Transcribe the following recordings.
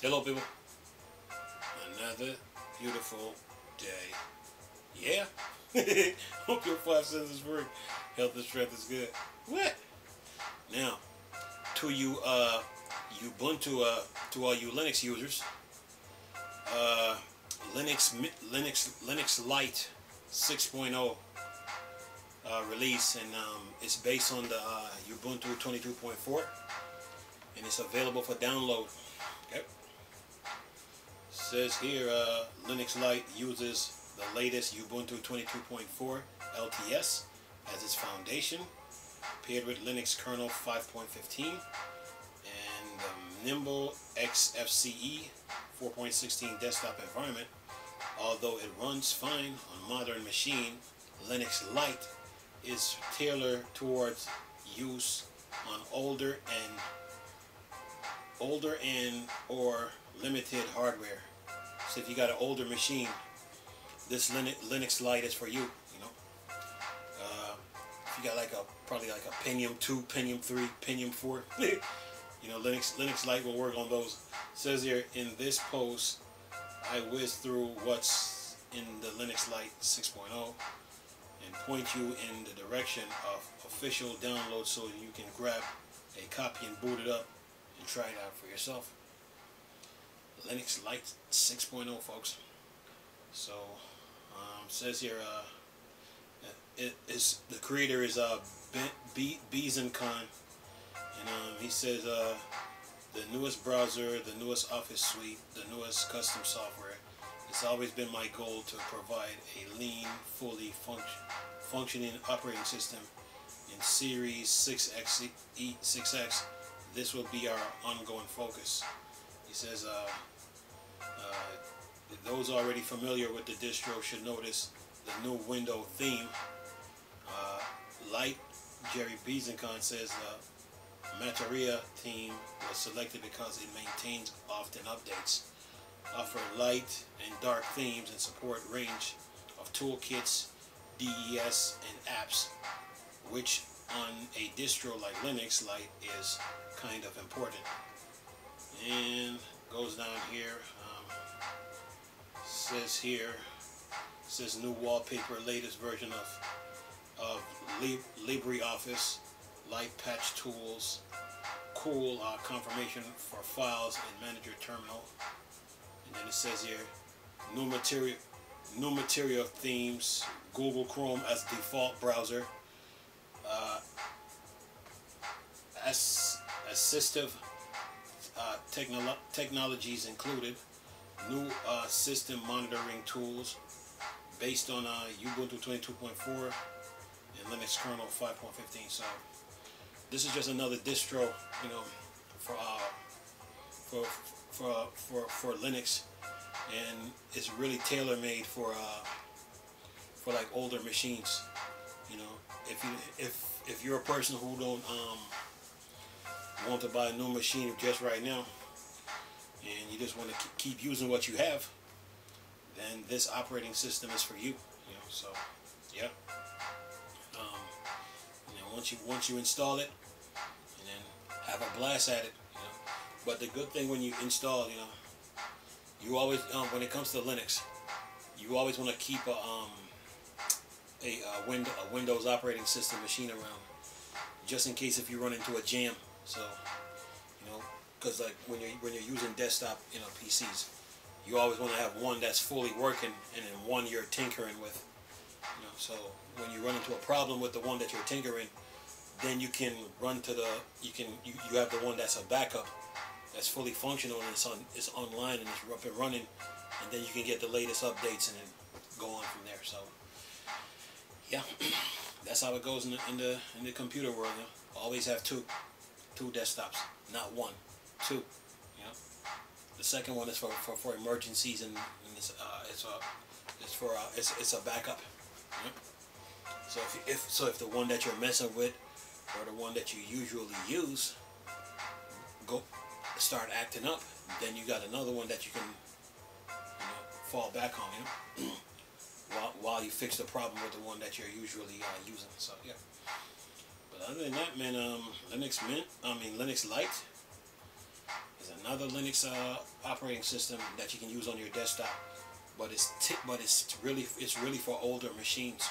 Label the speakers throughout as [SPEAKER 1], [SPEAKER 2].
[SPEAKER 1] Hello, people. Another beautiful day. Yeah. Hope your 5 senses work. Health and strength is good. What? Now, to you, Ubuntu, to all you Linux users, uh, Linux Lite 6.0 release, and it's based on the Ubuntu 22.4, and it's available for download. Yep. Says here, Linux Lite uses the latest Ubuntu 22.4 LTS as its foundation, paired with Linux kernel 5.15 and the Nimble XFCE 4.16 desktop environment. Although it runs fine on modern machine, Linux Lite is tailored towards use on older and or limited hardware. So if you got an older machine, this Linux Lite is for you. You know, if you got probably like a Pentium 2, Pentium 3, Pentium 4, you know, Linux Lite will work on those. It says here in this post, I whiz through what's in the Linux Lite 6.0 and point you in the direction of official download so you can grab a copy and boot it up and try it out for yourself. Linux Lite 6.0, folks. So says here it is, the creator is Beason Khan, and he says the newest browser, the newest office suite, the newest custom software. It's always been my goal to provide a lean, fully functioning operating system in Series 6X. This will be our ongoing focus. He says those already familiar with the distro should notice the new window theme. Light Jerry Beazenkon says the Materia theme was selected because it maintains often updates, offer light and dark themes, and support range of toolkits, DES, and apps, which on a distro like Linux Lite is kind of important. And goes down here, says new wallpaper, latest version of LibreOffice, light patch tools, cool confirmation for files in manager terminal. And then it says here new material themes, Google Chrome as default browser, assistive technologies included, new system monitoring tools based on Ubuntu 22.4 and Linux kernel 5.15. So this is just another distro, you know, for Linux, and it's really tailor made for like older machines. You know, if you're a person who don't want to buy a new machine just right now, and you just want to keep using what you have, then this operating system is for you. You know, so yeah. You know, once you install it, and then have a blast at it. You know, but the good thing when you install, you know, you always when it comes to Linux, you always want to keep a Windows operating system machine around, just in case if you run into a jam. So, you know, because like when you're using desktop, you know, PCs, you always want to have one that's fully working and then one you're tinkering with. You know, so when you run into a problem with the one that you're tinkering, then you can run to you have the one that's a backup, that's fully functional, and it's online and it's up and running, and then you can get the latest updates and then go on from there. So yeah, that's how it goes in the computer world. You know? Always have two desktops, not one, two. You know, the second one is for emergencies, and it's a backup. You know? So if the one that you're messing with or the one that you usually use start acting up, then you got another one that you can, you know, fall back on. You know, while you fix the problem with the one that you're usually using. So yeah. But other than that, man, Linux Lite There's another Linux operating system that you can use on your desktop, but it's really for older machines.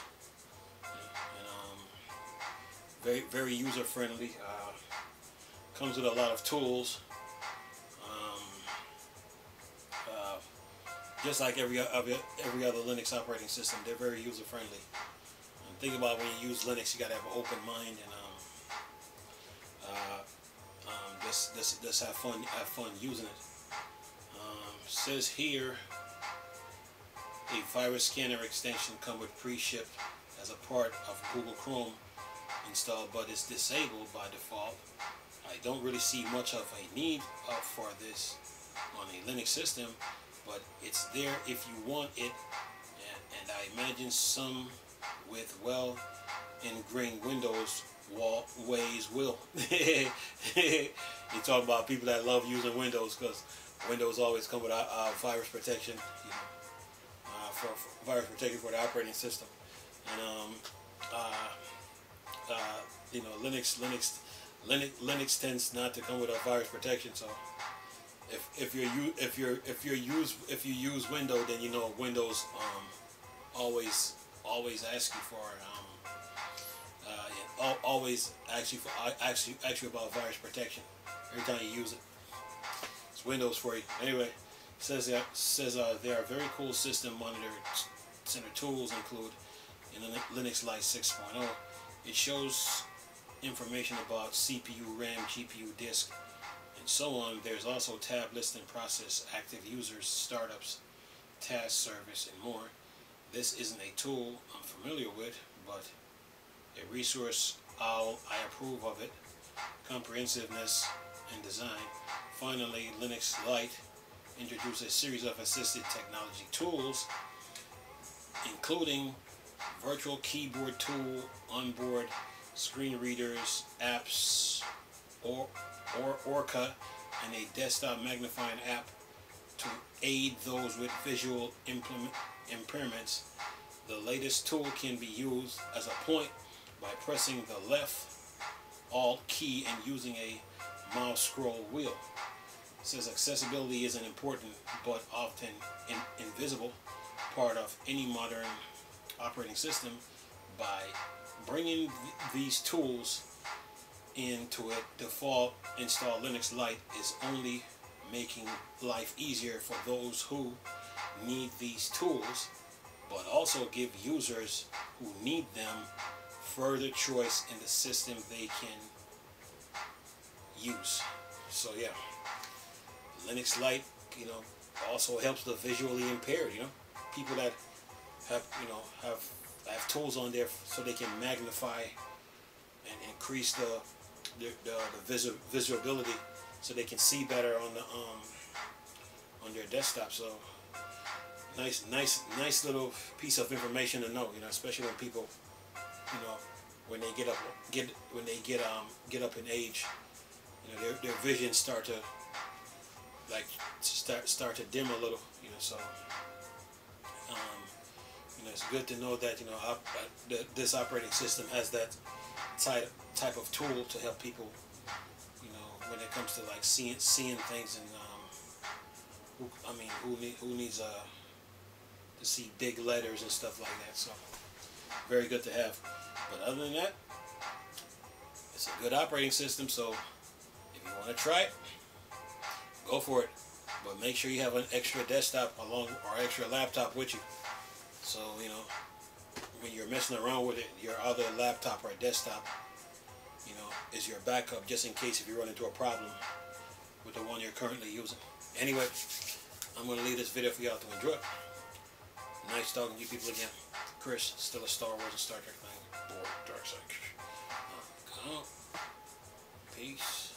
[SPEAKER 1] And very user friendly. Comes with a lot of tools. Just like every other Linux operating system, they're very user friendly. And think about when you use Linux, you gotta have an open mind and just have fun using it. Says here, a virus scanner extension come with pre-shipped as a part of Google Chrome installed, but it's disabled by default. I don't really see much of a need for this on a Linux system, but it's there if you want it, and I imagine some with well ingrained Windows ways will. You talk about people that love using Windows, because Windows always come with virus protection, for virus protection for the operating system, and Linux tends not to come with a virus protection. So if you use Windows, then you know Windows always ask you for always ask you about virus protection every time you use it. It's Windows for you. Anyway, says there are very cool system monitor center tools include in Linux Lite 6.0. It shows information about CPU, RAM, GPU, disk, and so on. There's also tab list and process, active users, startups, task service, and more. This isn't a tool I'm familiar with, but a resource I approve of it. Comprehensiveness and design. Finally, Linux Lite introduced a series of assistive technology tools, including virtual keyboard tool, onboard screen readers, apps, Orca, and a desktop magnifying app to aid those with visual impairments. The latest tool can be used as a point by pressing the left Alt key and using a mouse scroll wheel. It says accessibility is an important but often invisible part of any modern operating system. By bringing these tools into it, default install Linux Lite is only making life easier for those who need these tools, but also give users who need them further choice in the system they can use. So yeah, Linux Lite, also helps the visually impaired. People that have tools on there so they can magnify and increase the visibility, so they can see better on their desktop. So nice little piece of information to know. Especially when people, when they get up in age, their vision start to dim a little. So it's good to know that this operating system has that type of tool to help people, when it comes to seeing things, and who needs to see big letters and stuff like that. So very good to have. But other than that, it's a good operating system. So if you want to try it, go for it. But make sure you have an extra desktop or extra laptop with you. So when you're messing around with it, your other laptop or desktop, is your backup, just in case if you run into a problem with the one you're currently using. Anyway, I'm going to leave this video for y'all to enjoy. Nice talking to you people again. Chris, still a Star Wars and Star Trek thing. Or Dark Side. Peace.